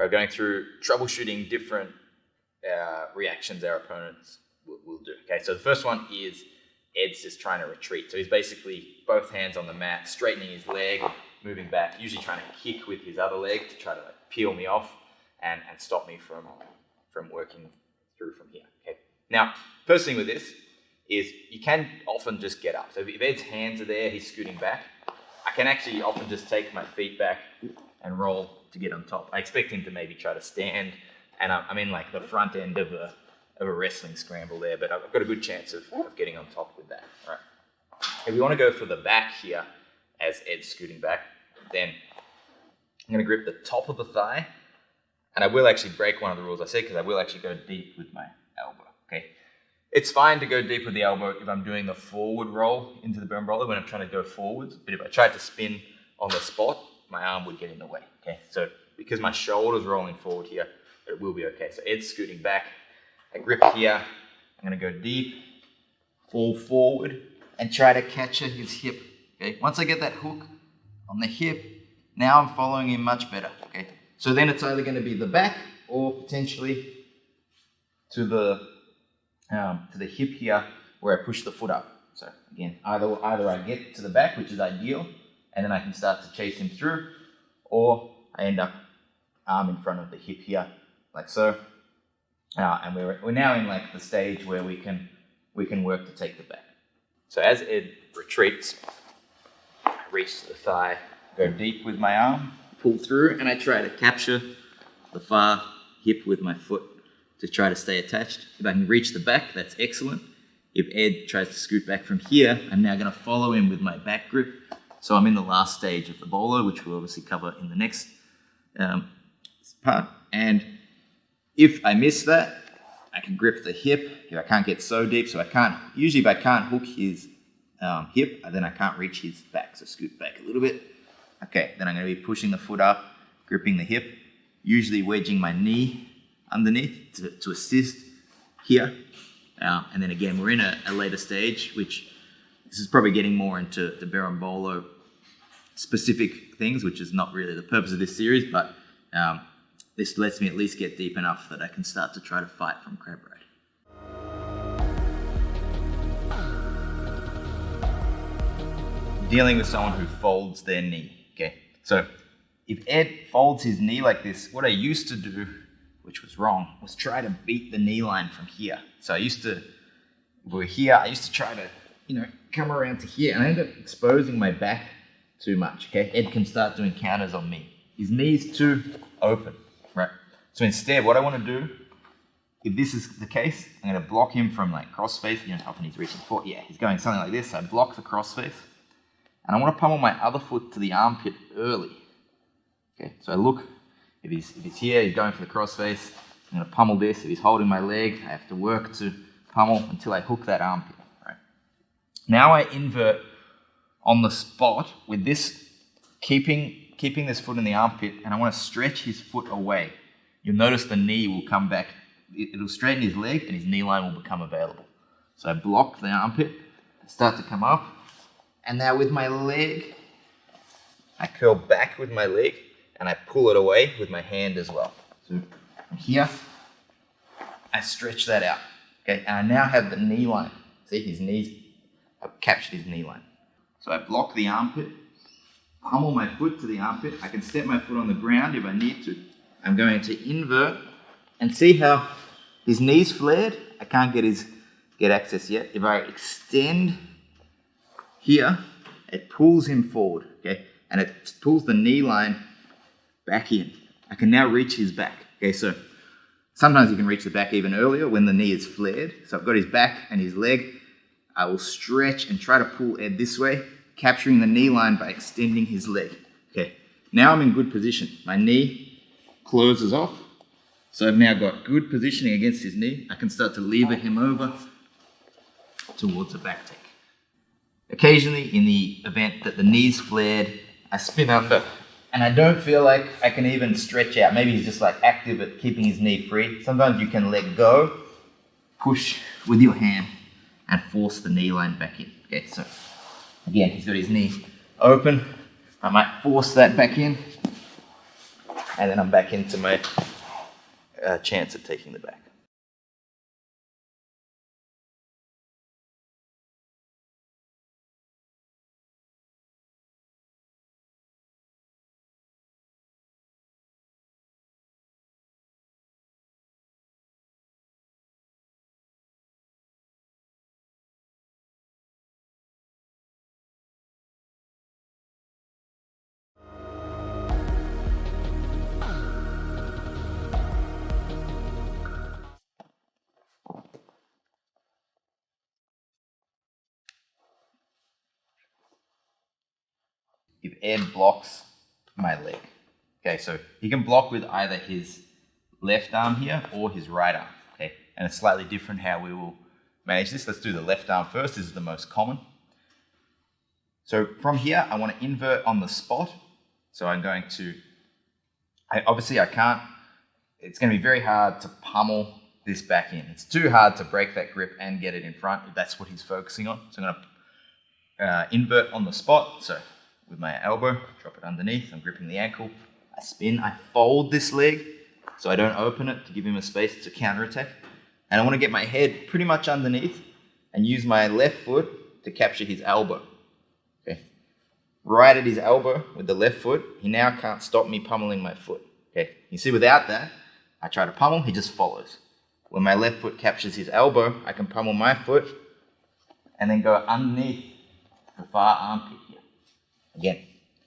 We're going through troubleshooting different reactions our opponents will do. Okay, so the first one is Ed's just trying to retreat. So he's basically both hands on the mat, straightening his leg, moving back, usually trying to kick with his other leg to try to like peel me off and stop me from working through from here. Okay. Now, first thing with this is you can often just get up. So if Ed's hands are there, he's scooting back. I can actually often just take my feet back and roll to get on top. I expect him to maybe try to stand, and I'm in like the front end of a wrestling scramble there, but I've got a good chance of getting on top with that. All right. If we want to go for the back here, as Ed's scooting back, then I'm going to grip the top of the thigh, and I will actually break one of the rules I said, because I will actually go deep with my elbow. Okay. It's fine to go deep with the elbow if I'm doing the forward roll into the berimbolo when I'm trying to go forwards, but if I tried to spin on the spot, my arm would get in the way. Okay, so because my shoulder's rolling forward here, it will be okay. So Ed's scooting back, I grip here, I'm gonna go deep, fall forward, and try to catch his hip. Okay, once I get that hook on the hip, now I'm following him much better. Okay, so then it's either gonna be the back or potentially to the hip here where I push the foot up. So again, either I get to the back, which is ideal, and then I can start to chase him through, or I end up arm in front of the hip here, like so. And we're now in like the stage where we can work to take the back. So as Ed retreats, I reach to the thigh, go deep with my arm, pull through, and I try to capture the far hip with my foot to try to stay attached. If I can reach the back, that's excellent. If Ed tries to scoot back from here, I'm now going to follow him with my back grip. So I'm in the last stage of the bolo, which we'll obviously cover in the next part. And if I miss that, I can grip the hip. If I can't get so deep, so I can't, usually if I can't hook his hip, then I can't reach his back. So scoot back a little bit. Okay, then I'm going to be pushing the foot up, gripping the hip, usually wedging my knee underneath to assist here. And then again, we're in a later stage, which this is probably getting more into the berimbolo specific things, which is not really the purpose of this series, but this lets me at least get deep enough that I can start to try to fight from crab ride. Dealing with someone who folds their knee. Okay, so if Ed folds his knee like this, what I used to do, which was wrong, was try to beat the knee line from here. So if we're here, I used to try to, come around to here, and I end up exposing my back too much, okay? Ed can start doing counters on me. His knee's too open, right? So instead, what I want to do, if this is the case, I'm going to block him from like crossface. How often he's reaching for. Yeah, he's going something like this. So I block the crossface, and I want to pummel my other foot to the armpit early. Okay, so I look. If he's here, he's going for the crossface. I'm going to pummel this. If he's holding my leg, I have to work to pummel until I hook that armpit. Right. Now I invert on the spot with this, keeping this foot in the armpit, and I want to stretch his foot away. You'll notice the knee will come back. It'll straighten his leg, and his knee line will become available. So I block the armpit, start to come up, and now with my leg, I curl back with my leg, and I pull it away with my hand as well. So from here, I stretch that out. Okay, and I now have the knee line. See, his knees, I've captured his knee line. So I block the armpit, pummel my foot to the armpit. I can step my foot on the ground if I need to. I'm going to invert, and see how his knee's flared? I can't get access yet. If I extend here, it pulls him forward, okay? And it pulls the knee line back in. I can now reach his back. Okay, so sometimes you can reach the back even earlier when the knee is flared. So I've got his back and his leg. I will stretch and try to pull Ed this way, capturing the knee line by extending his leg. Okay, now I'm in good position. My knee closes off. So I've now got good positioning against his knee. I can start to lever him over towards a back take. Occasionally, in the event that the knee's flared, I spin under, and I don't feel like I can even stretch out. Maybe he's just like active at keeping his knee free. Sometimes you can let go, push with your hand, and force the knee line back in. Okay, so again, he's got his knee open. I might force that back in, and then I'm back into my chance at taking the back. If Ed blocks my leg, okay, so he can block with either his left arm here or his right arm, okay, and it's slightly different how we will manage this. Let's do the left arm first. This is the most common. So from here, I want to invert on the spot. So I'm going to, obviously I can't, it's going to be very hard to pummel this back in. It's too hard to break that grip and get it in front if that's what he's focusing on. So I'm going to invert on the spot. So with my elbow, drop it underneath, I'm gripping the ankle, I spin, I fold this leg so I don't open it to give him a space to counterattack. And I want to get my head pretty much underneath and use my left foot to capture his elbow. Okay. Right at his elbow with the left foot, he now can't stop me pummeling my foot. Okay. You see, without that, I try to pummel, he just follows. When my left foot captures his elbow, I can pummel my foot and then go underneath the far armpit here. Again,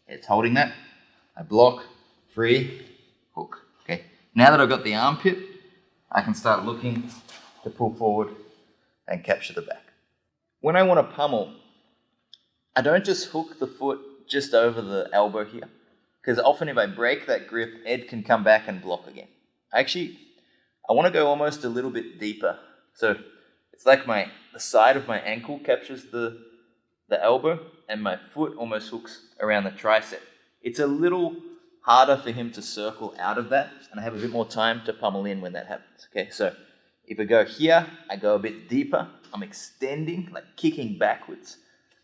it's holding that. I block, free, hook. Okay. Now that I've got the armpit, I can start looking to pull forward and capture the back. When I want to pummel, I don't just hook the foot just over the elbow here, because often if I break that grip, Ed can come back and block again. I want to go almost a little bit deeper. So it's like the side of my ankle captures the elbow and my foot almost hooks around the tricep. It's a little harder for him to circle out of that, and I have a bit more time to pummel in when that happens. Okay, so if I go here, I go a bit deeper. I'm extending, like kicking backwards,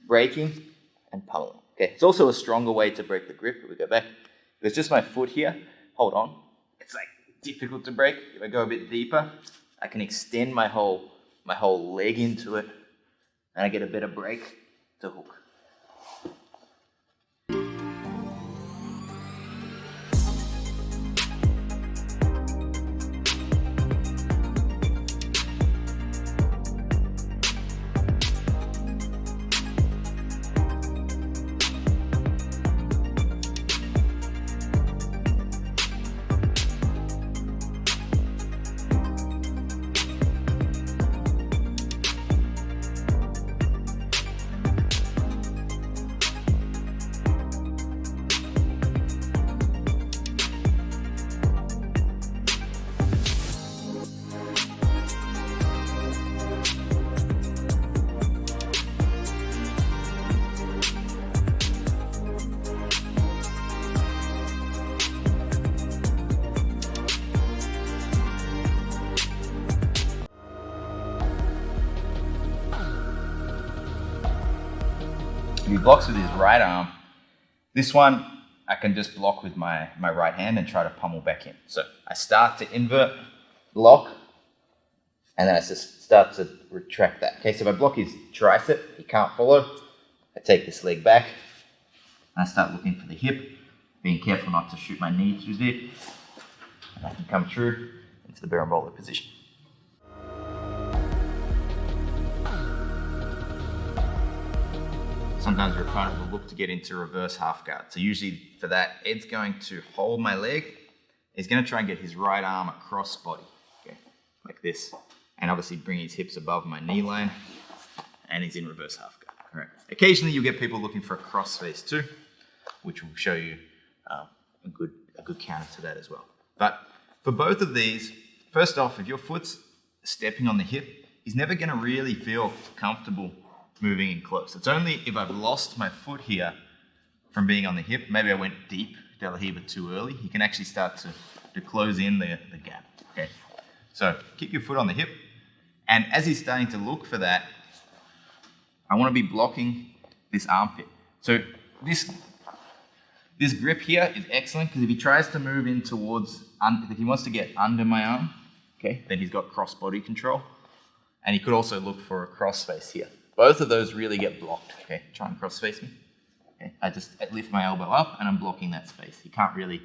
breaking and pummeling. Okay, it's also a stronger way to break the grip. If we go back, if it's just my foot here, hold on. It's like difficult to break. If I go a bit deeper, I can extend my whole leg into it, and I get a better break to hook. He blocks with his right arm. This one, I can just block with my right hand and try to pummel back in. So I start to invert, block, and then I just start to retract that. Okay, so if I block his tricep, he can't follow. I take this leg back, and I start looking for the hip, being careful not to shoot my knee too deep. And I can come through into the berimbolo position. Sometimes your opponent will look to get into reverse half guard. So usually for that, Ed's going to hold my leg. He's going to try and get his right arm across body, okay, like this. And obviously bring his hips above my knee line. And he's in reverse half guard. All right. Occasionally you'll get people looking for a cross face too, which will show you a good counter to that as well. But for both of these, first off, if your foot's stepping on the hip, he's never going to really feel comfortable moving in close. It's only if I've lost my foot here from being on the hip, maybe I went deep De La Riva too early, he can actually start to close in the gap. Okay, so keep your foot on the hip, and as he's starting to look for that, I want to be blocking this armpit. So this This grip here is excellent because if he tries to move in towards, if he wants to get under my arm, okay, then he's got cross body control. And he could also look for a crossface here. Both of those really get blocked. Okay, try and crossface me. Okay, I lift my elbow up and I'm blocking that space. He can't really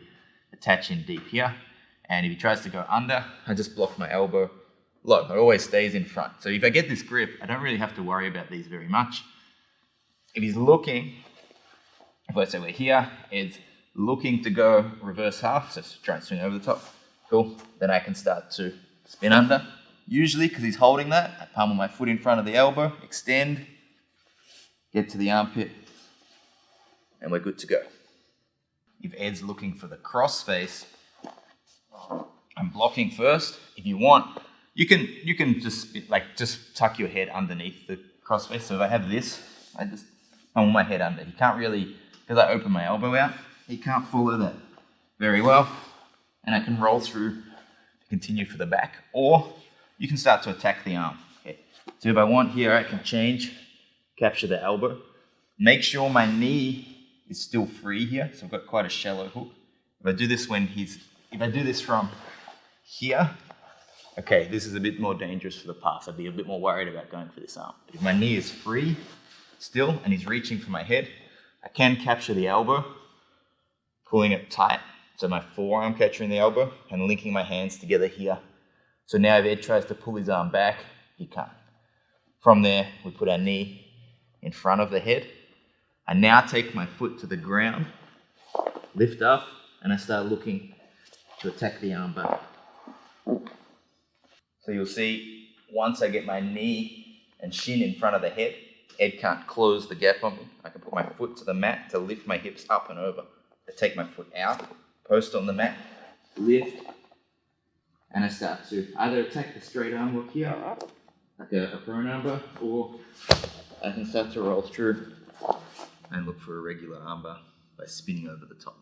attach in deep here. And if he tries to go under, I just block my elbow low. It always stays in front. So if I get this grip, I don't really have to worry about these very much. If he's looking, if let's say we're here, it's looking to go reverse half, so try and swing over the top. Cool. Then I can start to spin under. Usually, because he's holding that, I pummel my foot in front of the elbow, extend, get to the armpit, and we're good to go. If Ed's looking for the cross face, I'm blocking first. If you want, you can just tuck your head underneath the cross face. So if I have this, I just pummel my head under. He can't really, because I open my elbow out, he can't follow that very well. And I can roll through to continue for the back. Or you can start to attack the arm. Okay. So if I want here, I can change, capture the elbow. Make sure my knee is still free here. So I've got quite a shallow hook. If I do this if I do this from here, okay, this is a bit more dangerous for the pass. I'd be a bit more worried about going for this arm. But if my knee is free still and he's reaching for my head, I can capture the elbow, pulling it tight, so my forearm capturing the elbow and linking my hands together here. So now if Ed tries to pull his arm back, he can't. From there, we put our knee in front of the head. I now take my foot to the ground, lift up, and I start looking to attack the arm back. So you'll see, once I get my knee and shin in front of the head, Ed can't close the gap on me. I can put my foot to the mat to lift my hips up and over. I take my foot out, post on the mat, lift, and I start to either attack the straight arm hook here, like a prone armbar, or I can start to roll through and look for a regular armbar by spinning over the top.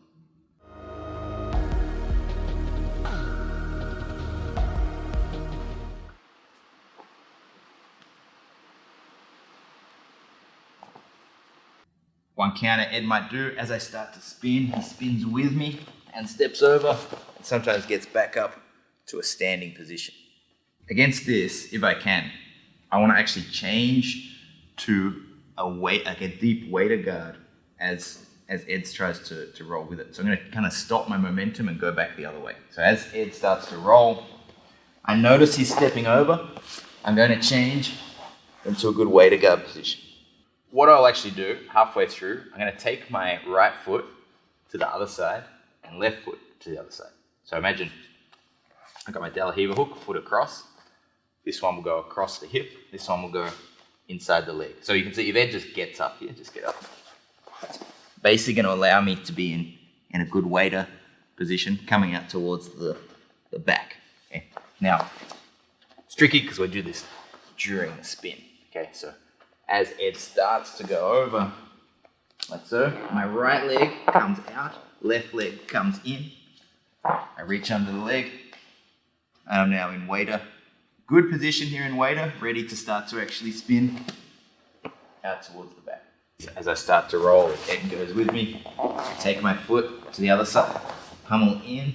One counter Ed might do, as I start to spin, he spins with me and steps over, and sometimes gets back up to a standing position. Against this, if I can, I want to actually change to a deep waiter guard as Ed tries to roll with it. So I'm going to kind of stop my momentum and go back the other way. So as Ed starts to roll, I notice he's stepping over. I'm going to change into a good waiter guard position. What I'll actually do halfway through, I'm going to take my right foot to the other side and left foot to the other side. So imagine I've got my De La Riva hook, foot across. This one will go across the hip. This one will go inside the leg. So you can see if Ed just gets up here, just get up. That's basically going to allow me to be in a good waiter position, coming out towards the back. Okay. Now, it's tricky because we do this during the spin. Okay, so as Ed starts to go over, like so, my right leg comes out, left leg comes in. I reach under the leg, and I'm now in waiter. Good position here in waiter, ready to start to actually spin out towards the back. As I start to roll, Ed goes with me. I take my foot to the other side, pummel in,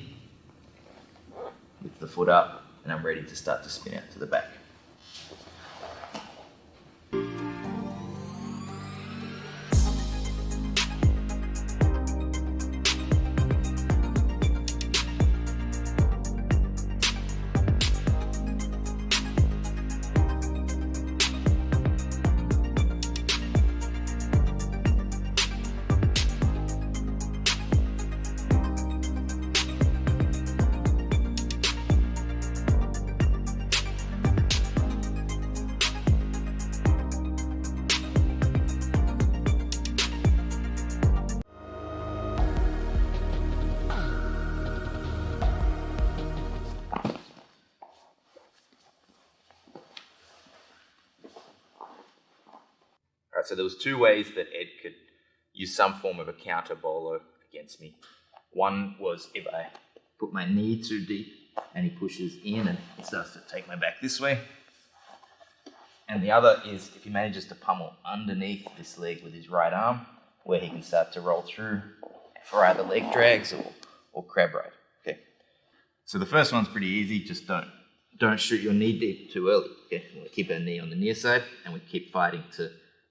lift the foot up, and I'm ready to start to spin out to the back. So there was two ways that Ed could use some form of a counter bolo against me. One was if I put my knee too deep and he pushes in and he starts to take my back this way. And the other is if he manages to pummel underneath this leg with his right arm, where he can start to roll through for either leg drags or crab ride. Okay. So the first one's pretty easy. Just don't shoot your knee deep too early. Okay. We keep our knee on the near side, and we keep fighting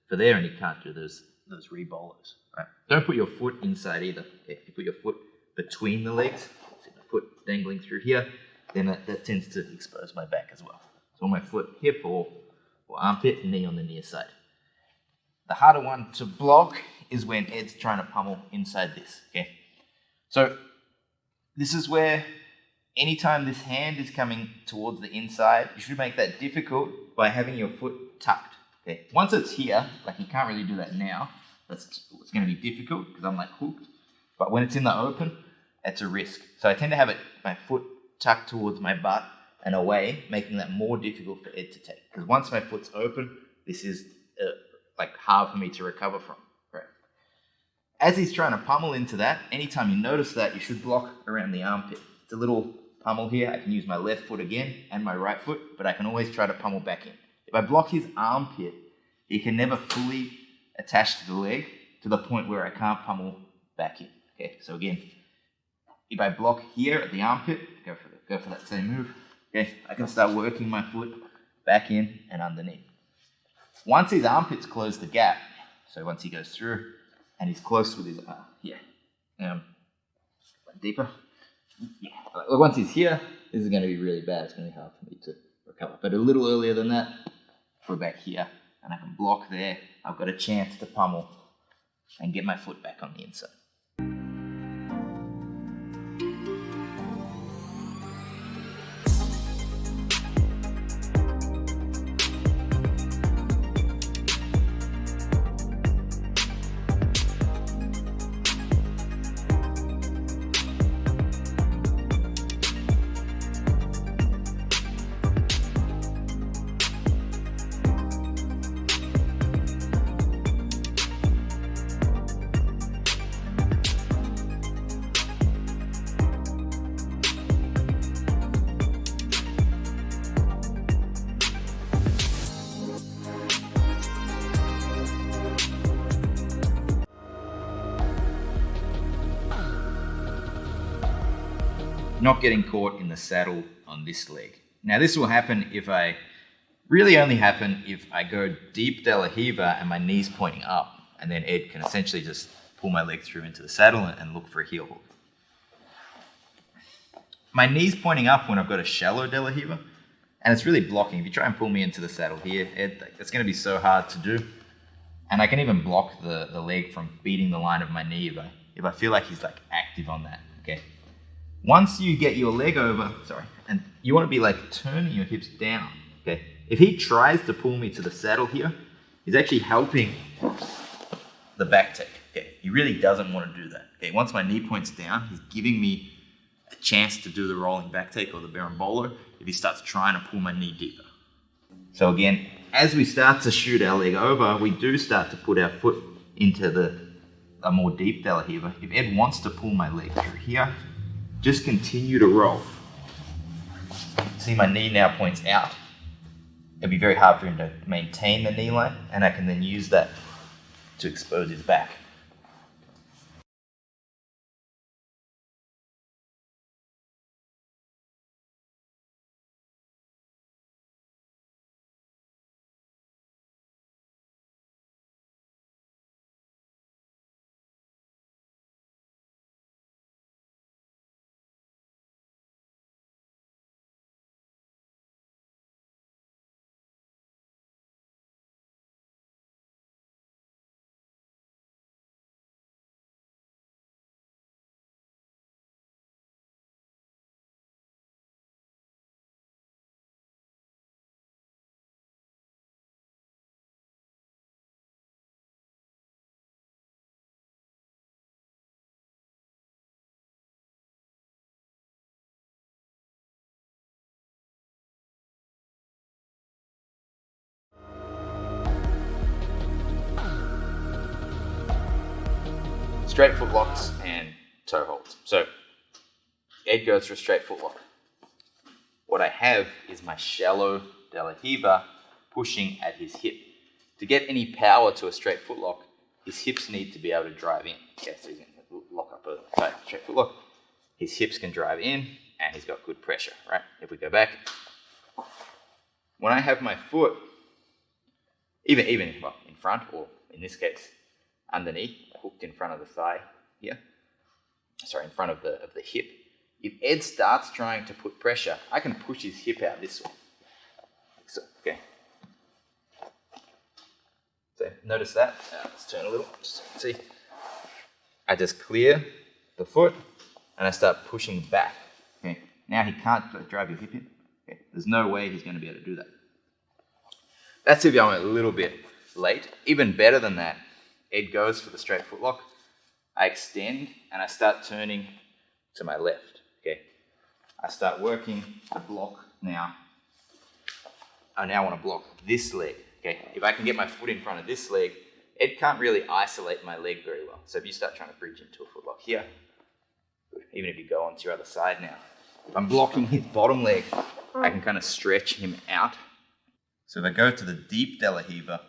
for there, and you can't do those re-bolos. Right. Don't put your foot inside either. Okay. If you put your foot between the legs, so the foot dangling through here, then that tends to expose my back as well. So on my foot, hip or armpit, knee on the near side. The harder one to block is when Ed's trying to pummel inside this. Okay. So this is where anytime this hand is coming towards the inside, you should make that difficult by having your foot tucked. Okay. Once it's here, like you can't really do that now. It's going to be difficult because I'm like hooked. But when it's in the open, it's a risk. So I tend to have my foot tucked towards my butt and away, making that more difficult for Ed to take. Because once my foot's open, this is like hard for me to recover from. Right. As he's trying to pummel into that, anytime you notice that, you should block around the armpit. It's a little pummel here. I can use my left foot again and my right foot, but I can always try to pummel back in. If I block his armpit, he can never fully attach to the leg to the point where I can't pummel back in. Okay, so again, if I block here at the armpit, go for that same move. Okay, I can start working my foot back in and underneath. Once his armpits close the gap, so once he goes through and he's close with his deeper. Yeah, once he's here, this is going to be really bad. It's going to be hard for me to recover. But a little earlier than that, we're back here and I can block there. I've got a chance to pummel and get my foot back on the inside. Not getting caught in the saddle on this leg. Now this will happen if I go deep De La Riva and my knee's pointing up, and then Ed can essentially just pull my leg through into the saddle and look for a heel hook. My knee's pointing up when I've got a shallow De La Riva, and it's really blocking. If you try and pull me into the saddle here, Ed, it's going to be so hard to do. And I can even block the leg from beating the line of my knee if I feel like he's like active on that. Okay. Once you get your leg over, and you want to be like turning your hips down, okay? If he tries to pull me to the saddle here, he's actually helping the back take, okay? He really doesn't want to do that, okay? Once my knee points down, he's giving me a chance to do the rolling back take or the berimbolo if he starts trying to pull my knee deeper. So again, as we start to shoot our leg over, we do start to put our foot into a more deep De La Riva. If Ed wants to pull my leg through here, just continue to roll. See, my knee now points out. It'll be very hard for him to maintain the knee line, and I can then use that to expose his back. Straight foot locks and toe holds. So Ed goes for a straight foot lock. What I have is my shallow De La Riva pushing at his hip. To get any power to a straight foot lock, his hips need to be able to drive in. Okay, so he's going to lock up a straight foot lock, his hips can drive in and he's got good pressure, right? If we go back, when I have my foot, even well, in front, or in this case, underneath, hooked in front of the thigh here, sorry, in front of the hip, if Ed starts trying to put pressure, I can push his hip out this way. So, okay. So notice that. Let's turn a little, just so you can see. I just clear the foot and I start pushing back. Okay. Now he can't drive your hip in. Okay. There's no way he's going to be able to do that. That's if I'm a little bit late. Even better than that, Ed goes for the straight foot lock. I extend and I start turning to my left. Okay. I start working the block now. I now want to block this leg. Okay. If I can get my foot in front of this leg, Ed can't really isolate my leg very well. So if you start trying to bridge into a foot lock here, good. Even if you go onto your other side now, if I'm blocking his bottom leg, I can kind of stretch him out. So if I go to the deep De La Riva,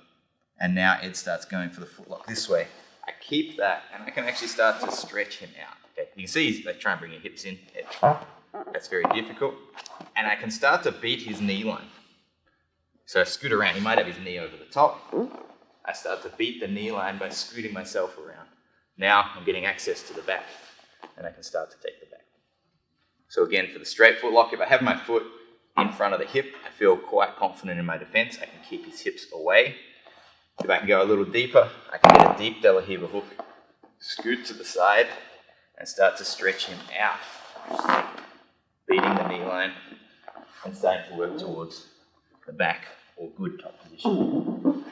and now Ed starts going for the foot lock this way, I keep that and I can actually start to stretch him out. Okay. You can see he's like trying to bring your hips in. Ed. That's very difficult. And I can start to beat his knee line. So I scoot around. He might have his knee over the top. I start to beat the knee line by scooting myself around. Now I'm getting access to the back and I can start to take the back. So again, for the straight foot lock, if I have my foot in front of the hip, I feel quite confident in my defense. I can keep his hips away. If I can go a little deeper, I can get a deep De La Riva hook, scoot to the side and start to stretch him out, beating the knee line and starting to work towards the back or good top position.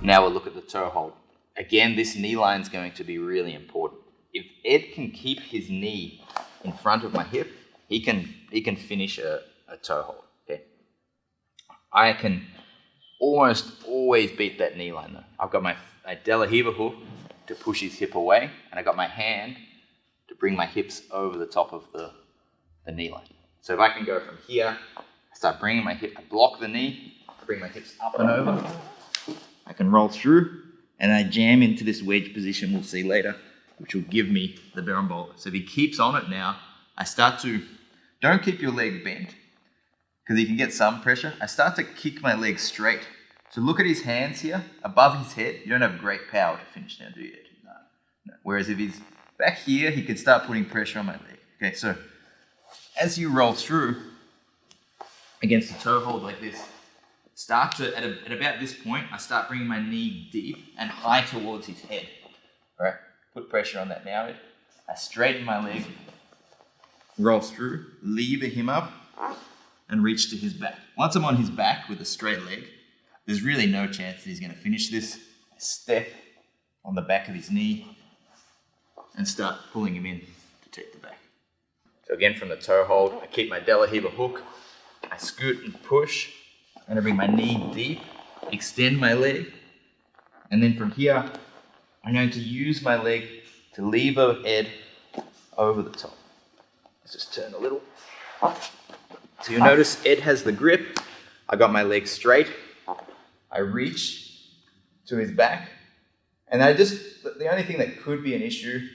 Now we'll look at the toe hold. Again, this knee line is going to be really important. If Ed can keep his knee in front of my hip, he can finish a toe hold. Okay. I can almost always beat that knee line though. I've got my De La Riva hook to push his hip away, and I got my hand to bring my hips over the top of the knee line. So if I can go from here, I start bringing my hip, I block the knee, I bring my hips up and over. I can roll through and I jam into this wedge position we'll see later, which will give me the berimbolo. So if he keeps on it now, I start to, don't keep your leg bent because you can get some pressure. I start to kick my leg straight. So look at his hands here, above his head. You don't have great power to finish now, do you? No. Whereas if he's back here, he could start putting pressure on my leg. Okay, so as you roll through against the toe hold like this, start to, at about this point, I start bringing my knee deep and high towards his head. All right, put pressure on that now, Ed. I straighten my leg, roll through, lever him up, and reach to his back. Once I'm on his back with a straight leg, there's really no chance that he's going to finish this. I step on the back of his knee and start pulling him in to take the back. So again, from the toe hold, I keep my De La Riva hook, I scoot and push. I'm going to bring my knee deep, extend my leg, and then from here, I'm going to use my leg to lever Ed over the top. Let's just turn a little. So you'll notice Ed has the grip. I got my leg straight. I reach to his back. And the only thing that could be an issue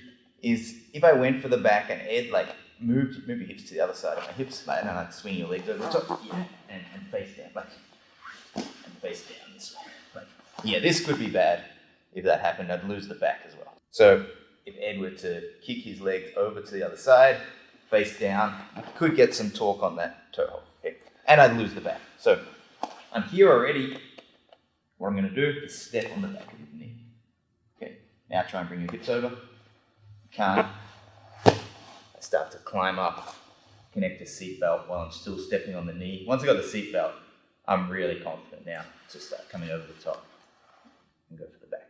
is if I went for the back and Ed move your hips to the other side of my hips, and I swing your legs over the top, yeah, and face down, and face down this way. Yeah, this could be bad. If that happened, I'd lose the back as well. So if Ed were to kick his legs over to the other side, face down, I could get some torque on that toe hold, okay? And I'd lose the back. So I'm here already. What I'm going to do is step on the back of his knee. Okay, now try and bring your hips over. Can't. I start to climb up connect the seatbelt while I'm still stepping on the knee. Once I got the seatbelt, I'm really confident now to start coming over the top and go for the back.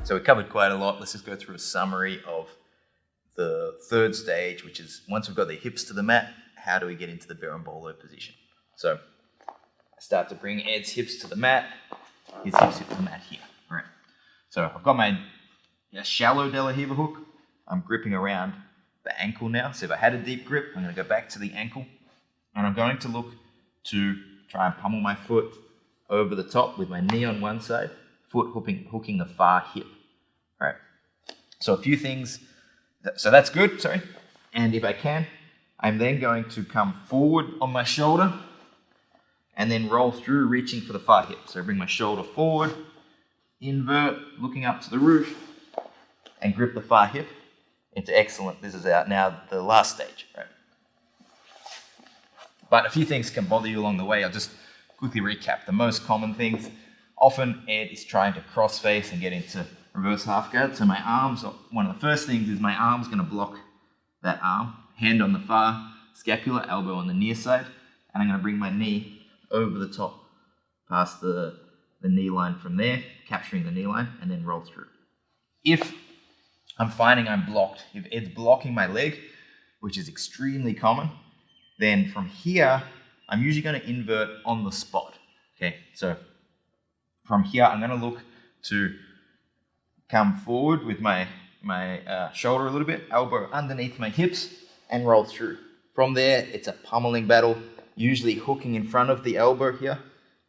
So we covered quite a lot. Let's just go through a summary of the third stage, which is once we've got the hips to the mat, how do we get into the berimbolo position? So I start to bring Ed's hips to the mat, his hips to the mat here. All right. So I've got my shallow De La Riva hook. I'm gripping around the ankle now. So if I had a deep grip, I'm going to go back to the ankle, and I'm going to look to try and pummel my foot over the top with my knee on one side, foot hooking the far hip. All right. So a few things. So that's good, sorry. And if I can, I'm then going to come forward on my shoulder and then roll through, reaching for the far hip. So I bring my shoulder forward, invert, looking up to the roof, and grip the far hip. It's excellent. This is now the last stage, right? But a few things can bother you along the way. I'll just quickly recap the most common things. Often Ed is trying to cross face and get into reverse half guard. So my arms, one of the first things is my arm's going to block that arm, hand on the far scapula, elbow on the near side, and I'm going to bring my knee over the top, past the knee line from there, capturing the knee line, and then roll through. If I'm finding I'm blocked, if Ed's blocking my leg, which is extremely common, then from here, I'm usually going to invert on the spot. Okay, so from here, I'm going to look to come forward with my shoulder a little bit, elbow underneath my hips, and roll through. From there, it's a pummeling battle, usually hooking in front of the elbow here,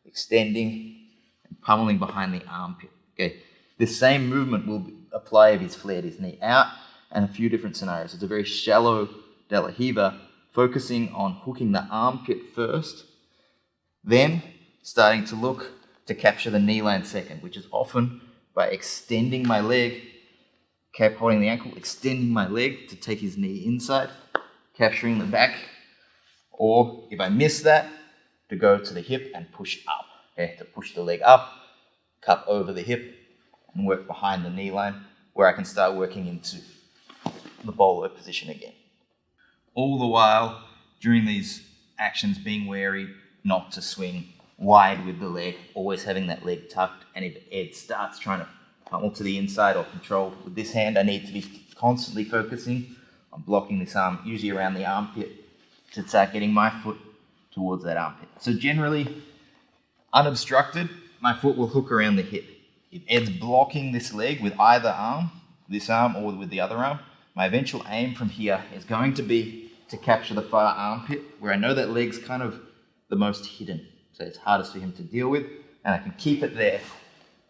extending, and pummeling behind the armpit. Okay, this same movement will apply if he's flared his knee out, and a few different scenarios. It's a very shallow De La Riva, focusing on hooking the armpit first, then starting to look to capture the knee line second, which is often by extending my leg, kept holding the ankle, extending my leg to take his knee inside, capturing the back, or if I miss that, to go to the hip and push up, okay, to push the leg up, cup over the hip, and work behind the knee line, where I can start working into the bolo position again. All the while, during these actions, being wary not to swing wide with the leg, always having that leg tucked, and if Ed starts trying to pummel to the inside or control with this hand, I need to be constantly focusing on blocking this arm, usually around the armpit, to start getting my foot towards that armpit. So generally, unobstructed, my foot will hook around the hip. If Ed's blocking this leg with either arm, this arm or with the other arm, my eventual aim from here is going to be to capture the far armpit, where I know that leg's kind of the most hidden. So it's hardest for him to deal with, and I can keep it there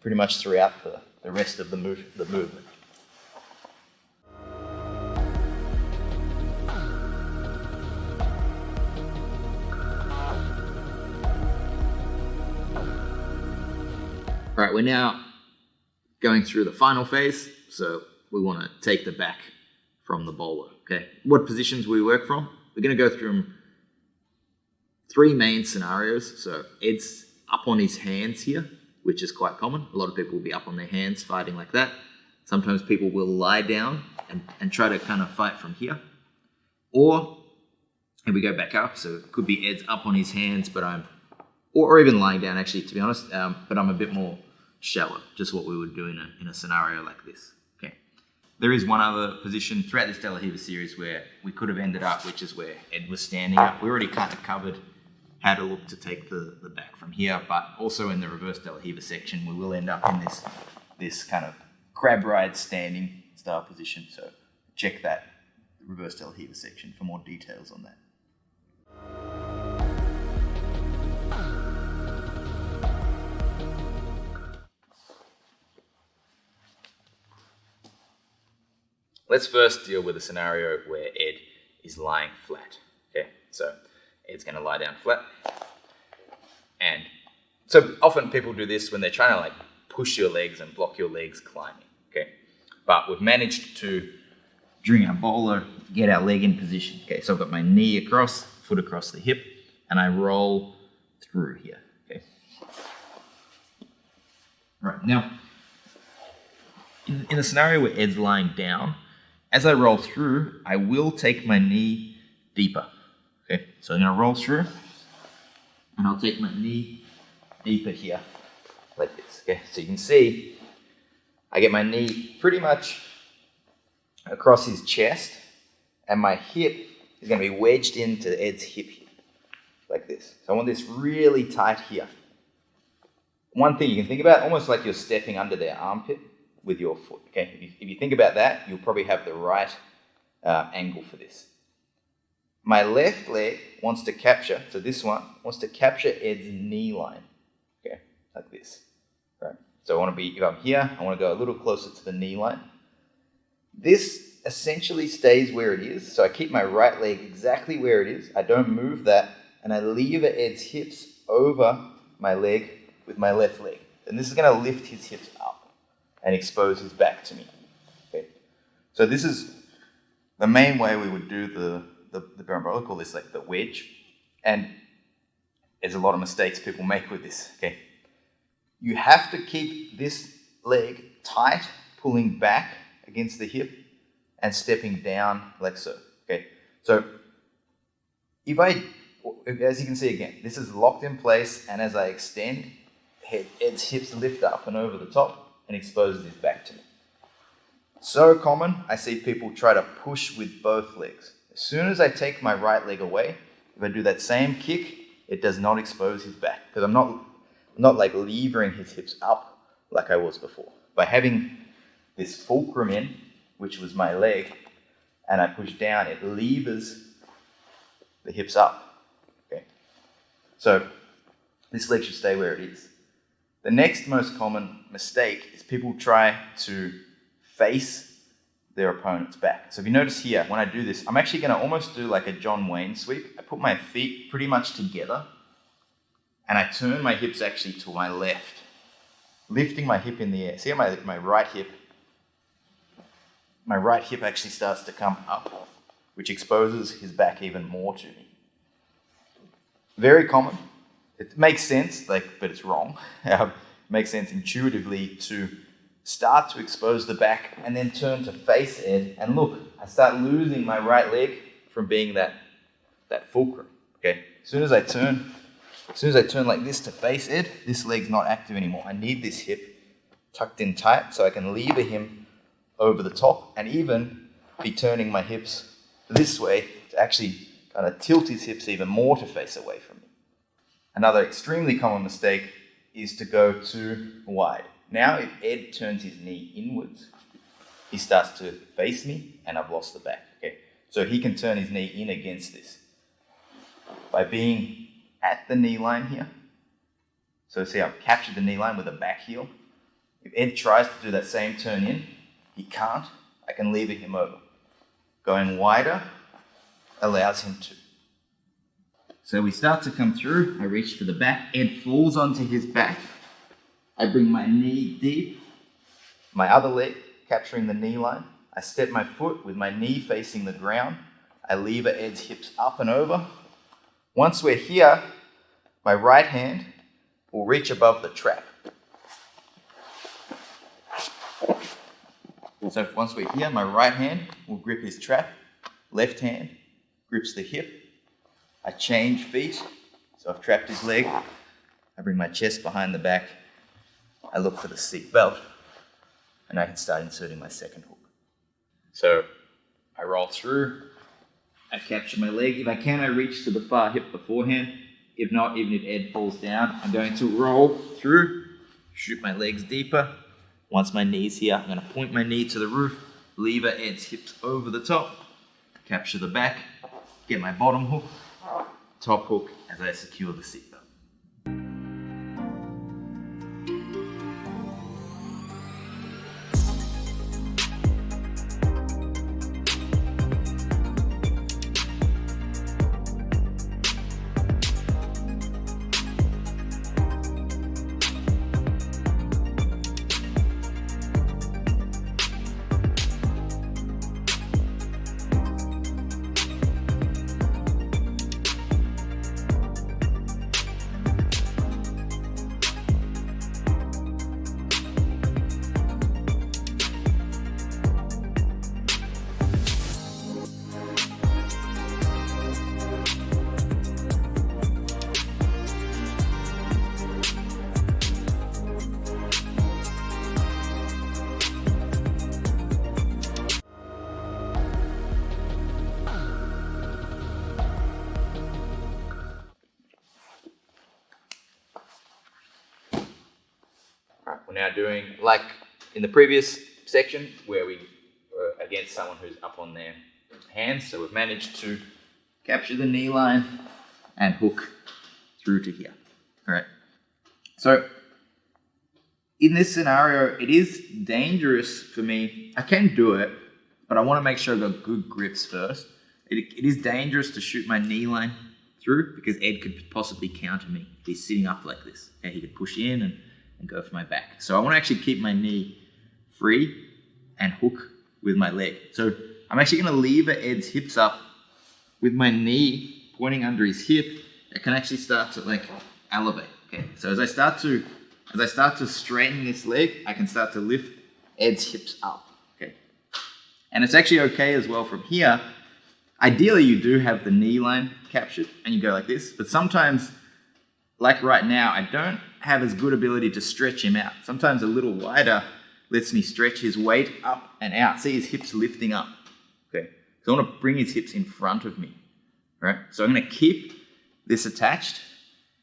pretty much throughout the rest of the movement. All right, we're now going through the final phase, so we want to take the back from the bolo, okay? What positions we work from? We're going to go through them. Three main scenarios. So Ed's up on his hands here, which is quite common. A lot of people will be up on their hands fighting like that. Sometimes people will lie down and try to kind of fight from here. Or, and we go back up, so it could be Ed's up on his hands, but or even lying down actually, to be honest, but I'm a bit more shallow, just what we would do in a scenario like this. Okay. There is one other position throughout this De La Riva series where we could have ended up, which is where Ed was standing up. We already kind of covered how to look to take the back from here, but also in the reverse De La Riva section, we will end up in this kind of crab ride standing style position. So check that reverse De La Riva section for more details on that. Let's first deal with a scenario where Ed is lying flat. Okay, so Ed's going to lie down flat. And so often people do this when they're trying to like push your legs and block your legs climbing, okay? But we've managed to, during our bowler, get our leg in position, okay? So I've got my knee across, foot across the hip, and I roll through here, okay? Right, now, in a scenario where Ed's lying down, as I roll through, I will take my knee deeper, okay? So I'm gonna roll through, and I'll take my knee deeper here, like this, okay? So you can see, I get my knee pretty much across his chest, and my hip is gonna be wedged into Ed's hip here, like this. So I want this really tight here. One thing you can think about, almost like you're stepping under their armpit with your foot, okay? If you think about that, you'll probably have the right angle for this. My left leg wants to capture, so this one wants to capture Ed's knee line, okay? Like this, right? So I want to be, if I'm here, I want to go a little closer to the knee line. This essentially stays where it is, so I keep my right leg exactly where it is. I don't move that, and I lever Ed's hips over my leg with my left leg. And this is going to lift his hips up and expose his back to me. Okay. So this is the main way we would do the berimbau. We call this like the wedge. And there's a lot of mistakes people make with this. Okay. You have to keep this leg tight, pulling back against the hip and stepping down like so. Okay. So as you can see again, this is locked in place, and as I extend, Ed's hips lift up and over the top and exposes his back to me. So common, I see people try to push with both legs. As soon as I take my right leg away, if I do that same kick, it does not expose his back, because I'm not like levering his hips up like I was before. By having this fulcrum in, which was my leg, and I push down, it levers the hips up. Okay. So this leg should stay where it is. The next most common mistake is people try to face their opponent's back. So if you notice here, when I do this, I'm actually going to almost do like a John Wayne sweep. I put my feet pretty much together, and I turn my hips actually to my left, lifting my hip in the air. See how my right hip actually starts to come up, which exposes his back even more to me. Very common. It makes sense, but it's wrong. It makes sense intuitively to start to expose the back and then turn to face Ed. And look, I start losing my right leg from being that fulcrum. Okay. As soon as I turn like this to face Ed, this leg's not active anymore. I need this hip tucked in tight so I can lever him over the top, and even be turning my hips this way to actually kind of tilt his hips even more to face away from me. Another extremely common mistake is to go too wide. Now, if Ed turns his knee inwards, he starts to face me, and I've lost the back. Okay, so he can turn his knee in against this by being at the knee line here. So see, I've captured the knee line with a back heel. If Ed tries to do that same turn in, he can't. I can lever him over. Going wider allows him to. So we start to come through, I reach for the back, Ed falls onto his back. I bring my knee deep, my other leg capturing the knee line. I step my foot with my knee facing the ground. I lever Ed's hips up and over. Once we're here, my right hand will reach above the trap. So once we're here, my right hand will grip his trap. Left hand grips the hip. I change feet, so I've trapped his leg. I bring my chest behind the back. I look for the seat belt, and I can start inserting my second hook. So I roll through, I capture my leg. If I can, I reach to the far hip beforehand. If not, even if Ed falls down, I'm going to roll through, shoot my legs deeper. Once my knee's here, I'm going to point my knee to the roof, lever Ed's hips over the top, capture the back, get my bottom hook, top hook as I secure the seatbelt. doing, like in the previous section where we were against someone who's up on their hands. So we've managed to capture the knee line and hook through to here. All right. So in this scenario, it is dangerous for me. I can do it, but I want to make sure I've got good grips first. It is dangerous to shoot my knee line through because Ed could possibly counter me if he's sitting up like this. Okay, he could push in and go for my back. So I want to actually keep my knee free and hook with my leg. So I'm actually going to lever Ed's hips up with my knee pointing under his hip. I can actually start to like elevate. Okay, so as I start to straighten this leg, I can start to lift Ed's hips up. Okay, and it's actually okay as well from here. Ideally, you do have the knee line captured and you go like this, but sometimes, like right now, I don't have as good ability to stretch him out. Sometimes a little wider lets me stretch his weight up and out. See his hips lifting up. Okay, so I want to bring his hips in front of me. All right, so I'm going to keep this attached.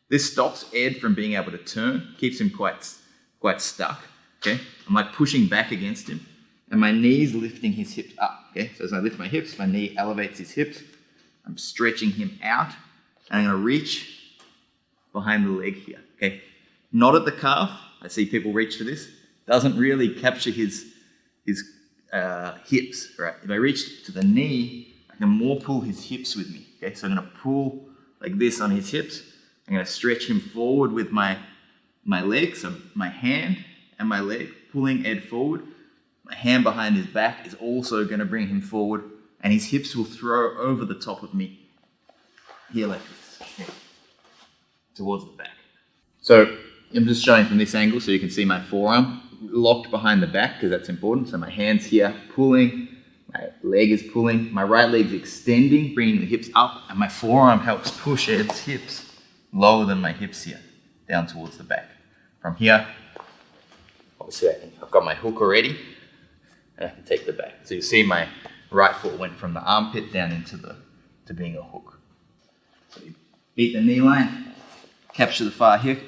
This stops Ed from being able to turn, keeps him quite stuck. Okay, I'm like pushing back against him, and my knee's lifting his hips up. Okay, so as I lift my hips, my knee elevates his hips. I'm stretching him out, and I'm going to reach behind the leg here. Okay, not at the calf. I see people reach for this. Doesn't really capture his hips. Right? If I reach to the knee, I can more pull his hips with me. Okay, so I'm going to pull like this on his hips. I'm going to stretch him forward with my leg, so my hand and my leg pulling Ed forward. My hand behind his back is also going to bring him forward, and his hips will throw over the top of me here like this, okay, towards the back. So I'm just showing from this angle so you can see my forearm locked behind the back because that's important. So my hand's here pulling, my leg is pulling, my right leg's extending, bringing the hips up, and my forearm helps push Ed's hips lower than my hips here, down towards the back. From here, obviously I've got my hook already, and I can take the back. So you see my right foot went from the armpit down into to being a hook. So you beat the knee line, capture the far hip,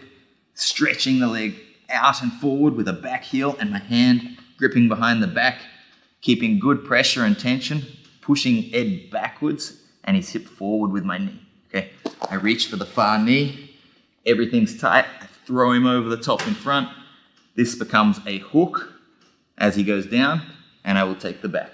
stretching the leg out and forward with a back heel and my hand gripping behind the back, keeping good pressure and tension, pushing Ed backwards and his hip forward with my knee. Okay, I reach for the far knee, everything's tight, I throw him over the top in front. This becomes a hook as he goes down, and I will take the back.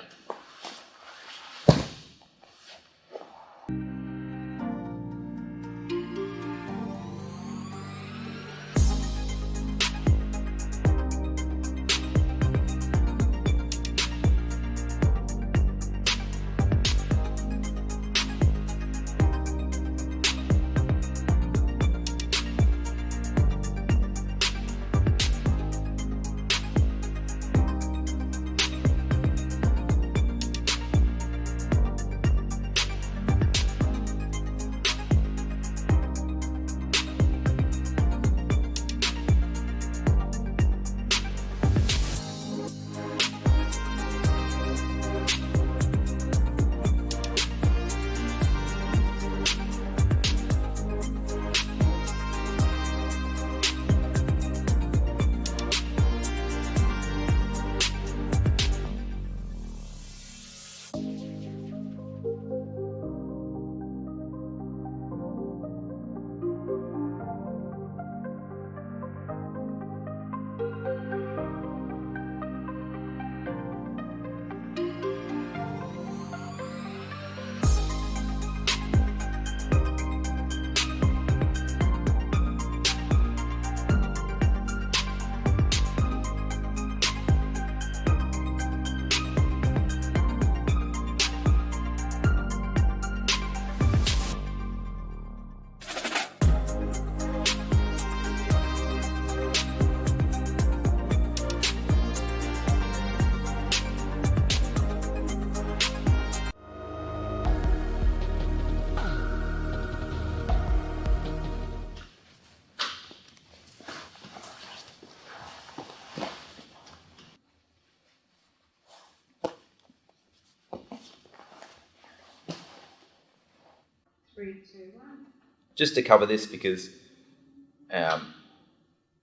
Just to cover this because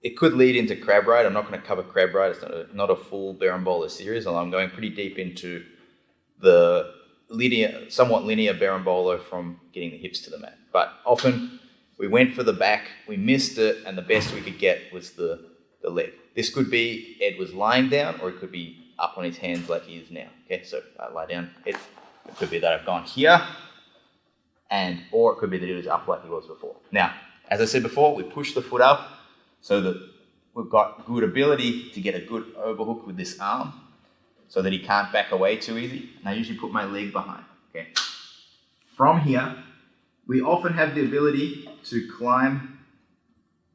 it could lead into crab ride. I'm not going to cover crab ride. It's not a full berimbolo series, although I'm going pretty deep into the somewhat linear berimbolo from getting the hips to the mat. But often we went for the back, we missed it, and the best we could get was the leg. This could be Ed was lying down, or it could be up on his hands like he is now. Okay, so I lie down. It could be that I've gone here, or it could be that he was up like he was before. Now, as I said before, we push the foot up so that we've got good ability to get a good overhook with this arm so that he can't back away too easy. And I usually put my leg behind, okay? From here, we often have the ability to climb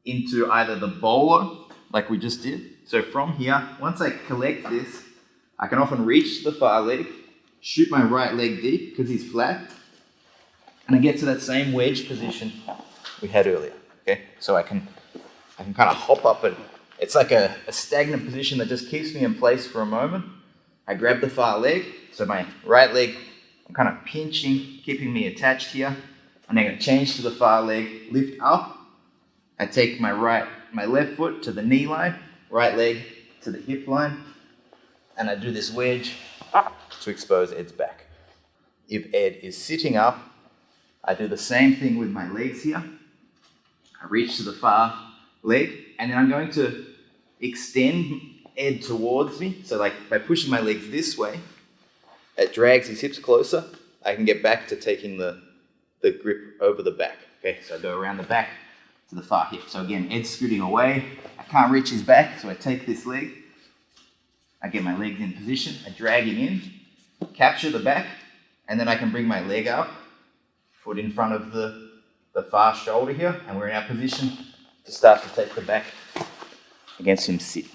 into either the bolo, like we just did. So from here, once I collect this, I can often reach the far leg, shoot my right leg deep because he's flat, and I get to that same wedge position we had earlier, okay? So I can kind of hop up, and it's like a stagnant position that just keeps me in place for a moment. I grab the far leg, so my right leg, I'm kind of pinching, keeping me attached here. And I'm going to change to the far leg, lift up. I take my left foot to the knee line, right leg to the hip line, and I do this wedge to expose Ed's back. If Ed is sitting up, I do the same thing with my legs here. I reach to the far leg, and then I'm going to extend Ed towards me. So like by pushing my legs this way, it drags his hips closer. I can get back to taking the grip over the back. Okay, so I go around the back to the far hip. So again, Ed's scooting away. I can't reach his back, so I take this leg. I get my legs in position. I drag him in, capture the back, and then I can bring my leg up, foot in front of the far shoulder here, and we're in our position to start to take the back against him sit.